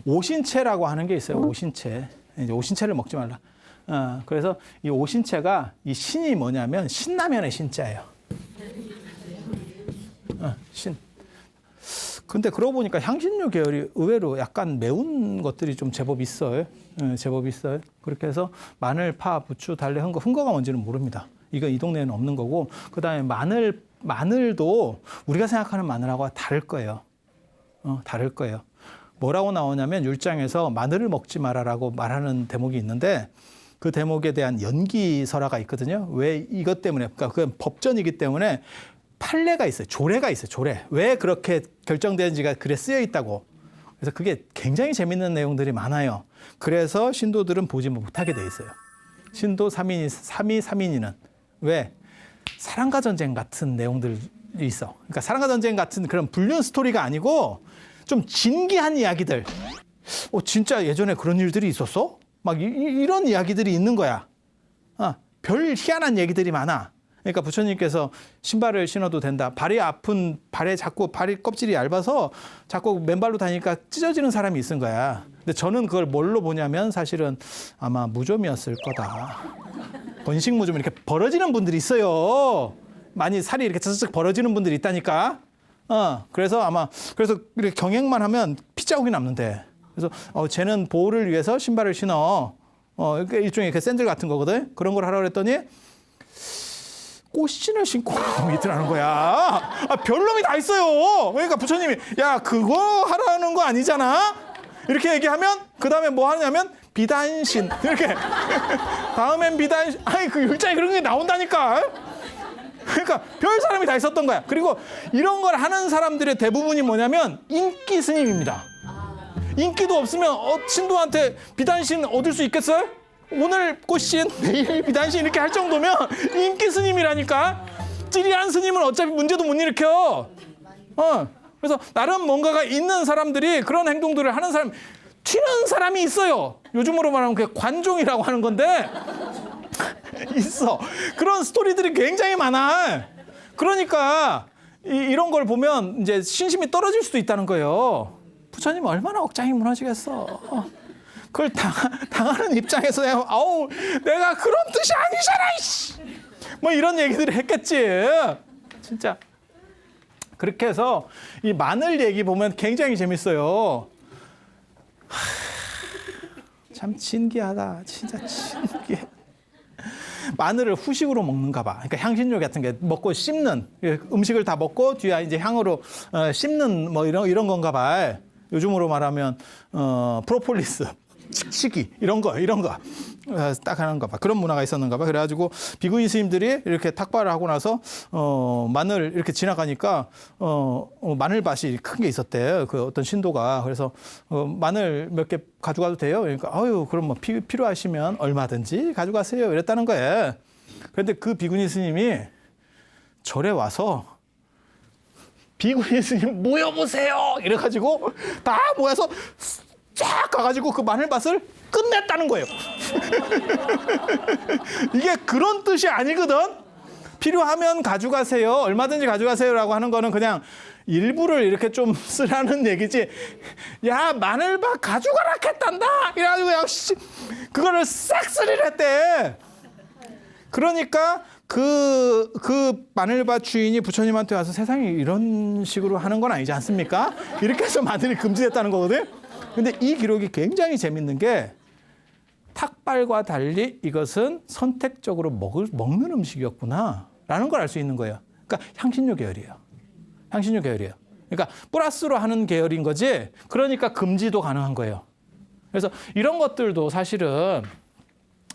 오신채라고 하는 게 있어요. 오신채. 이제 오신채를 먹지 말라. 그래서 이 오신채가 이 신이 뭐냐면 신라면의 신자예요. 신. 근데 그러고 보니까 향신료 계열이 의외로 약간 매운 것들이 좀 제법 있어요. 제법 있어요. 그렇게 해서 마늘, 파, 부추, 달래, 흥거가 뭔지는 모릅니다. 이거 이 동네에는 없는 거고, 그다음에 마늘도 우리가 생각하는 마늘하고 다를 거예요. 다를 거예요. 뭐라고 나오냐면 율장에서 마늘을 먹지 마라라고 말하는 대목이 있는데 그 대목에 대한 연기설화가 있거든요. 왜 이것 때문에? 그러니까 그건 법전이기 때문에 판례가 있어요. 조례가 있어요. 조례. 왜 그렇게 결정되는지가 글에 쓰여 있다고. 그래서 그게 굉장히 재밌는 내용들이 많아요. 그래서 신도들은 보지 못하게 돼 있어요. 신도 3인이는 왜? 사랑과 전쟁 같은 내용들이 있어. 그러니까 사랑과 전쟁 같은 그런 불륜 스토리가 아니고 좀 진기한 이야기들. 진짜 예전에 그런 일들이 있었어? 막 이런 이야기들이 있는 거야. 별 희한한 얘기들이 많아. 그러니까 부처님께서 신발을 신어도 된다. 발이 아픈 발에 자꾸 발이 껍질이 얇아서 자꾸 맨발로 다니니까 찢어지는 사람이 있은 거야. 근데 저는 그걸 뭘로 보냐면 사실은 아마 무좀이었을 거다. 번식무좀 이렇게 벌어지는 분들이 있어요. 많이 살이 이렇게 쩍쩍 벌어지는 분들이 있다니까. 그래서 이렇게 경행만 하면 피자국이 남는데. 그래서 쟤는 보호를 위해서 신발을 신어. 일종의 그 샌들 같은 거거든. 그런 걸 하라고 그랬더니 꽃신을 신고 있더라는 거야. 별놈이 다 있어요. 그러니까 부처님이 야 그거 하라는 거 아니잖아. 이렇게 얘기하면 그 다음에 뭐 하냐면 비단신 이렇게 다음엔 비단신. 그 율자에 그런 게 나온다니까. 그러니까 별 사람이 다 있었던 거야. 그리고 이런 걸 하는 사람들의 대부분이 뭐냐면 인기 스님입니다. 인기도 없으면 신도한테 비단신 얻을 수 있겠어요? 오늘 꽃신, 내일 비단신 이렇게 할 정도면 인기 스님이라니까. 찌리한 스님은 어차피 문제도 못 일으켜. 그래서 나름 뭔가가 있는 사람들이 그런 행동들을 하는 사람, 튀는 사람이 있어요. 요즘으로 말하면 그게 관종이라고 하는 건데 있어. 그런 스토리들이 굉장히 많아. 그러니까 이런 걸 보면 이제 신심이 떨어질 수도 있다는 거예요. 부처님 얼마나 억장이 무너지겠어. 그걸 당하는 입장에서 내가 그런 뜻이 아니잖아. 이씨. 뭐 이런 얘기들을 했겠지. 진짜. 그렇게 해서 이 마늘 얘기 보면 굉장히 재밌어요. 참 신기하다. 진짜 신기해. 마늘을 후식으로 먹는가 봐. 그러니까 향신료 같은 게 먹고 씹는, 음식을 다 먹고 뒤에 이제 향으로 씹는 뭐 이런 건가 봐. 요즘으로 말하면 프로폴리스, 칙칙이 이런 거 딱 하는가 봐. 그런 문화가 있었는가 봐. 그래가지고 비구니 스님들이 이렇게 탁발을 하고 나서 마늘 이렇게 지나가니까 마늘밭이 큰 게 있었대. 그 어떤 신도가. 그래서 마늘 몇 개 가져가도 돼요? 그러니까 그럼 뭐 필요하시면 얼마든지 가져가세요. 이랬다는 거예요. 그런데 그 비구니 스님이 절에 와서 비구니 스님 모여보세요. 이래가지고 다 모여서 쫙 가가지고 그 마늘밭을 끝냈다는 거예요. 이게 그런 뜻이 아니거든. 필요하면 가져가세요. 얼마든지 가져가세요라고 하는 거는 그냥 일부를 이렇게 좀 쓰라는 얘기지. 야 마늘밭 가져가라 했단다. 이래가지고 그거를 싹쓸이를 했대. 그러니까 그 마늘밭 주인이 부처님한테 와서 세상에 이런 식으로 하는 건 아니지 않습니까? 이렇게 해서 마늘이 금지됐다는 거거든. 근데 이 기록이 굉장히 재밌는 게 탁발과 달리 이것은 선택적으로 먹는 음식이었구나 라는 걸 알 수 있는 거예요. 그러니까 향신료 계열이에요. 향신료 계열이에요. 그러니까 플러스로 하는 계열인 거지. 그러니까 금지도 가능한 거예요. 그래서 이런 것들도 사실은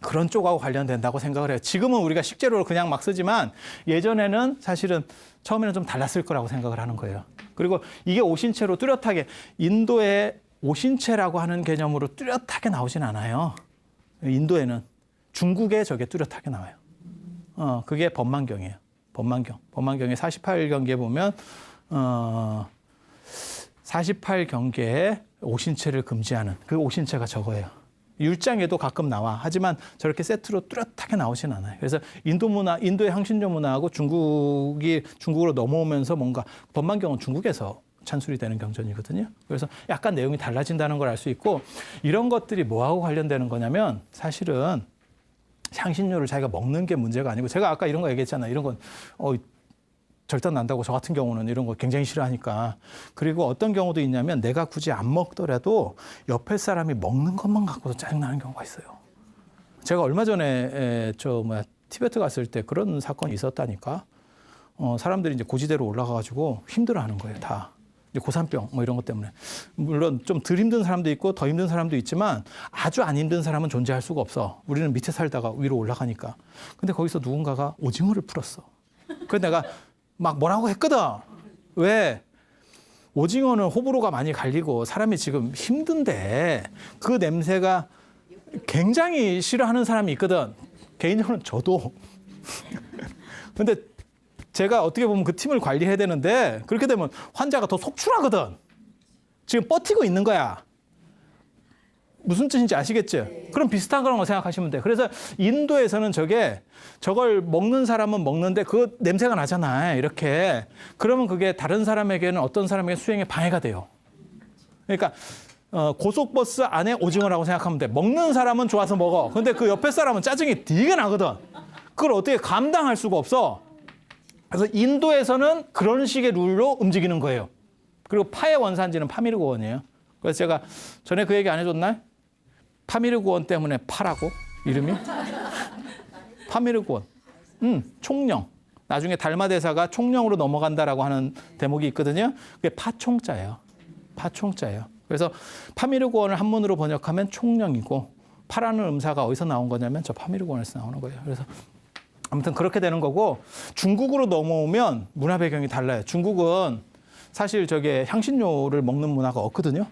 그런 쪽하고 관련된다고 생각을 해요. 지금은 우리가 식재료를 그냥 막 쓰지만 예전에는 사실은 처음에는 좀 달랐을 거라고 생각을 하는 거예요. 그리고 이게 오신채로 뚜렷하게 인도의 오신채라고 하는 개념으로 뚜렷하게 나오진 않아요. 인도에는. 중국에 저게 뚜렷하게 나와요. 그게 법만경이에요. 법만경. 법만경의 48경계에 보면 48경계에 오신채를 금지하는 그 오신채가 저거예요. 율장에도 가끔 나와. 하지만 저렇게 세트로 뚜렷하게 나오진 않아요. 그래서 인도 문화, 인도의 향신료 문화하고 중국으로 넘어오면서 뭔가 법만경은 중국에서 찬술이 되는 경전이거든요. 그래서 약간 내용이 달라진다는 걸 알 수 있고 이런 것들이 뭐하고 관련되는 거냐면 사실은 향신료를 자기가 먹는 게 문제가 아니고 제가 아까 이런 거 얘기했잖아요. 이런 건 절단 난다고 저 같은 경우는 이런 거 굉장히 싫어하니까. 그리고 어떤 경우도 있냐면 내가 굳이 안 먹더라도 옆에 사람이 먹는 것만 갖고도 짜증나는 경우가 있어요. 제가 얼마 전에 티베트 갔을 때 그런 사건이 있었다니까. 사람들이 이제 고지대로 올라가가지고 힘들어하는 거예요, 다. 이제 고산병 뭐 이런 것 때문에. 물론 좀 덜 힘든 사람도 있고 더 힘든 사람도 있지만 아주 안 힘든 사람은 존재할 수가 없어. 우리는 밑에 살다가 위로 올라가니까. 근데 거기서 누군가가 오징어를 풀었어. 그래서 내가 막 뭐라고 했거든. 왜? 오징어는 호불호가 많이 갈리고 사람이 지금 힘든데 그 냄새가 굉장히 싫어하는 사람이 있거든. 개인적으로는 저도. 근데 제가 어떻게 보면 그 팀을 관리해야 되는데 그렇게 되면 환자가 더 속출하거든. 지금 버티고 있는 거야. 무슨 뜻인지 아시겠죠? 그럼 비슷한 거라고 생각하시면 돼. 그래서 인도에서는 저걸 먹는 사람은 먹는데 그 냄새가 나잖아. 이렇게. 그러면 그게 다른 사람에게는 어떤 사람에게 수행에 방해가 돼요. 그러니까 고속버스 안에 오징어라고 생각하면 돼. 먹는 사람은 좋아서 먹어. 근데 그 옆에 사람은 짜증이 되게 나거든. 그걸 어떻게 감당할 수가 없어. 그래서 인도에서는 그런 식의 룰로 움직이는 거예요. 그리고 파의 원산지는 파미르고원이에요. 그래서 제가 전에 그 얘기 안 해줬나요? 파미르고원 때문에 파라고 이름이? 파미르고원. 총령. 나중에 달마대사가 총령으로 넘어간다라고 하는 대목이 있거든요. 그게 파총자예요. 파총자예요. 그래서 파미르고원을 한문으로 번역하면 총령이고 파라는 음사가 어디서 나온 거냐면 저 파미르고원에서 나오는 거예요. 그래서 아무튼 그렇게 되는 거고 중국으로 넘어오면 문화 배경이 달라요. 중국은 사실 향신료를 먹는 문화가 없거든요.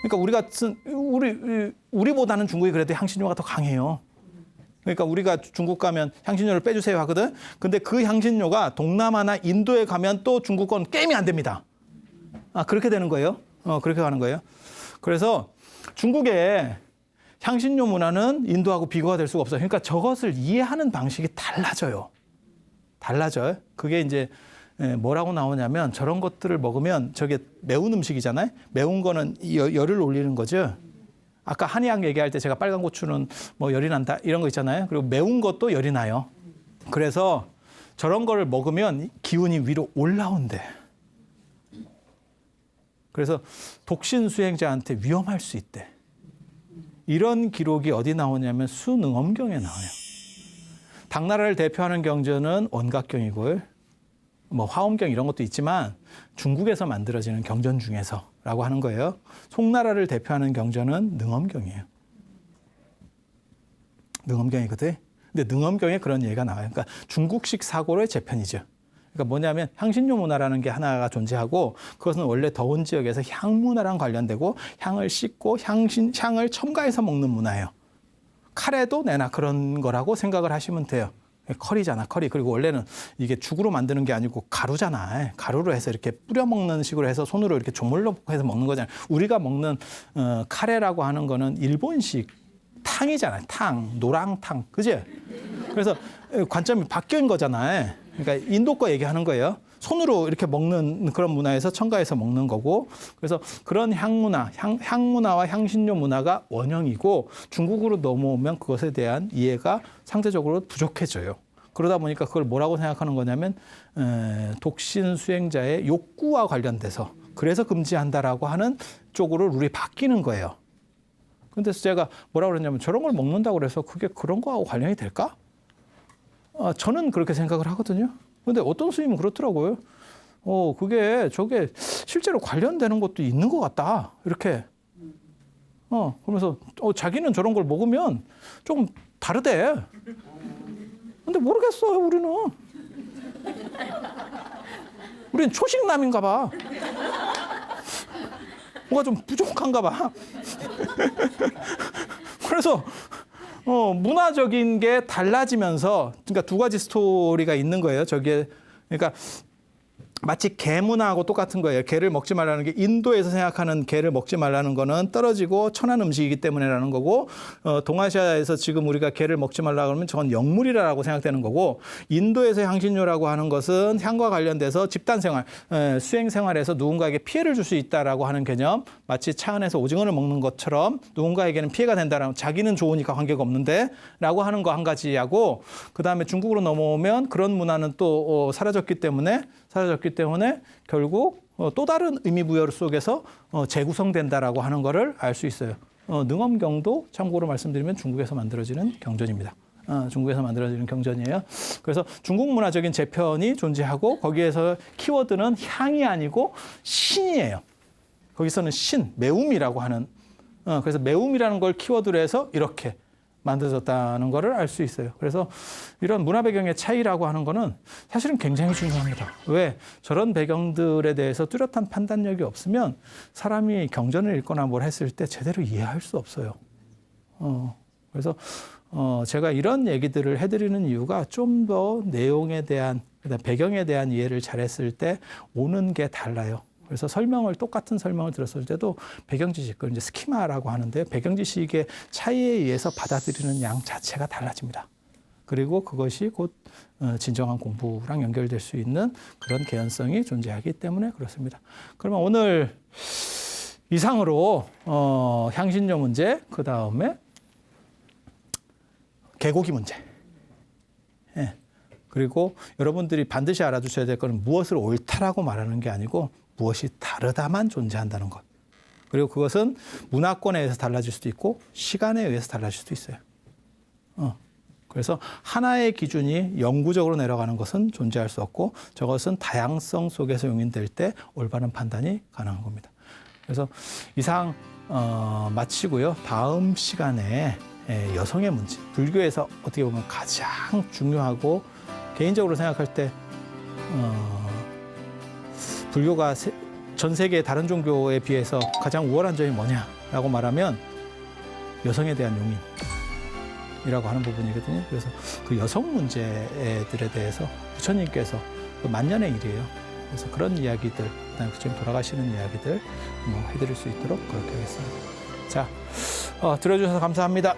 그러니까 우리보다는 중국이 그래도 향신료가 더 강해요. 그러니까 우리가 중국 가면 향신료를 빼주세요 하거든. 근데 그 향신료가 동남아나 인도에 가면 또 중국 건 게임이 안 됩니다. 그렇게 되는 거예요. 그렇게 가는 거예요. 그래서 중국의 향신료 문화는 인도하고 비교가 될 수가 없어요. 그러니까 저것을 이해하는 방식이 달라져요. 달라져요. 그게 이제 뭐라고 나오냐면 저런 것들을 먹으면 저게 매운 음식이잖아요. 매운 거는 열을 올리는 거죠. 아까 한의학 얘기할 때 제가 빨간 고추는 뭐 열이 난다 이런 거 있잖아요. 그리고 매운 것도 열이 나요. 그래서 저런 거를 먹으면 기운이 위로 올라온대. 그래서 독신 수행자한테 위험할 수 있대. 이런 기록이 어디 나오냐면 수능엄경에 나와요. 당나라를 대표하는 경전은 원각경이고요. 뭐 화엄경 이런 것도 있지만 중국에서 만들어지는 경전 중에서라고 하는 거예요. 송나라를 대표하는 경전은 능엄경이에요. 능엄경이거든. 근데 능엄경에 그런 얘기가 나와요. 그러니까 중국식 사고의 재편이죠. 그러니까 뭐냐면 향신료 문화라는 게 하나가 존재하고 그것은 원래 더운 지역에서 향 문화랑 관련되고 향을 씻고 향을 첨가해서 먹는 문화예요. 카레도 내나 그런 거라고 생각을 하시면 돼요. 커리잖아, 커리. 그리고 원래는 이게 죽으로 만드는 게 아니고 가루잖아. 가루로 해서 이렇게 뿌려 먹는 식으로 해서 손으로 이렇게 조물로 해서 먹는 거잖아요. 우리가 먹는 카레라고 하는 거는 일본식 탕이잖아요. 탕, 노랑탕, 그지? 그래서 관점이 바뀐 거잖아요. 그러니까 인도 거 얘기하는 거예요. 손으로 이렇게 먹는 그런 문화에서 첨가해서 먹는 거고. 그래서 그런 향문화와 향신료 문화가 원형이고 중국으로 넘어오면 그것에 대한 이해가 상대적으로 부족해져요. 그러다 보니까 그걸 뭐라고 생각하는 거냐면 독신 수행자의 욕구와 관련돼서 그래서 금지한다라고 하는 쪽으로 룰이 바뀌는 거예요. 근데 제가 뭐라고 그랬냐면 저런 걸 먹는다고 그래서 그게 그런 거하고 관련이 될까? 저는 그렇게 생각을 하거든요. 근데 어떤 스님은 그렇더라고요. 저게 실제로 관련되는 것도 있는 것 같다. 이렇게. 그러면서 자기는 저런 걸 먹으면 조금 다르대. 근데 모르겠어요, 우리는. 우리는 초식남인가 봐. 뭐가 좀 부족한가 봐. 그래서 문화적인 게 달라지면서 그러니까 두 가지 스토리가 있는 거예요. 그러니까 마치 개 문화하고 똑같은 거예요. 개를 먹지 말라는 게 인도에서 생각하는 개를 먹지 말라는 거는 떨어지고 천한 음식이기 때문에라는 거고, 동아시아에서 지금 우리가 개를 먹지 말라 그러면 저건 영물이라고 생각되는 거고, 인도에서 향신료라고 하는 것은 향과 관련돼서 집단 생활, 수행 생활에서 누군가에게 피해를 줄 수 있다라고 하는 개념, 마치 차 안에서 오징어를 먹는 것처럼 누군가에게는 피해가 된다라고, 자기는 좋으니까 관계가 없는데라고 하는 거 한 가지하고, 그 다음에 중국으로 넘어오면 그런 문화는 또 사라졌기 때문에 결국 또 다른 의미 부여 속에서 재구성된다라고 하는 거를 알 수 있어요. 능엄경도 참고로 말씀드리면 중국에서 만들어지는 경전입니다. 중국에서 만들어지는 경전이에요. 그래서 중국 문화적인 재편이 존재하고 거기에서 키워드는 향이 아니고 신이에요. 거기서는 신, 매움이라고 하는, 그래서 매움이라는 걸 키워드로 해서 이렇게 만들어졌다는 거를 알 수 있어요. 그래서 이런 문화 배경의 차이라고 하는 거는 사실은 굉장히 중요합니다. 왜? 저런 배경들에 대해서 뚜렷한 판단력이 없으면 사람이 경전을 읽거나 뭘 했을 때 제대로 이해할 수 없어요. 그래서 제가 이런 얘기들을 해드리는 이유가 좀 더 내용에 대한, 배경에 대한 이해를 잘했을 때 오는 게 달라요. 그래서 똑같은 설명을 들었을 때도 배경 지식, 그걸 이제 스키마라고 하는데, 배경 지식의 차이에 의해서 받아들이는 양 자체가 달라집니다. 그리고 그것이 곧 진정한 공부랑 연결될 수 있는 그런 개연성이 존재하기 때문에 그렇습니다. 그러면 오늘 이상으로 향신료 문제, 그 다음에 개고기 문제, 그리고 여러분들이 반드시 알아두셔야 될 것은 무엇을 옳다라고 말하는 게 아니고 무엇이 다르다만 존재한다는 것. 그리고 그것은 문화권에 의해서 달라질 수도 있고 시간에 의해서 달라질 수도 있어요. 그래서 하나의 기준이 영구적으로 내려가는 것은 존재할 수 없고, 저것은 다양성 속에서 용인될 때 올바른 판단이 가능한 겁니다. 그래서 이상 마치고요. 다음 시간에 여성의 문제, 불교에서 어떻게 보면 가장 중요하고 개인적으로 생각할 때 불교가 전 세계의 다른 종교에 비해서 가장 우월한 점이 뭐냐라고 말하면 여성에 대한 용인이라고 하는 부분이거든요. 그래서 그 여성 문제들에 대해서 부처님께서 그 만년의 일이에요. 그래서 그런 이야기들, 그다음에 부처님 돌아가시는 이야기들 해드릴 수 있도록 그렇게 하겠습니다. 자, 들어주셔서 감사합니다.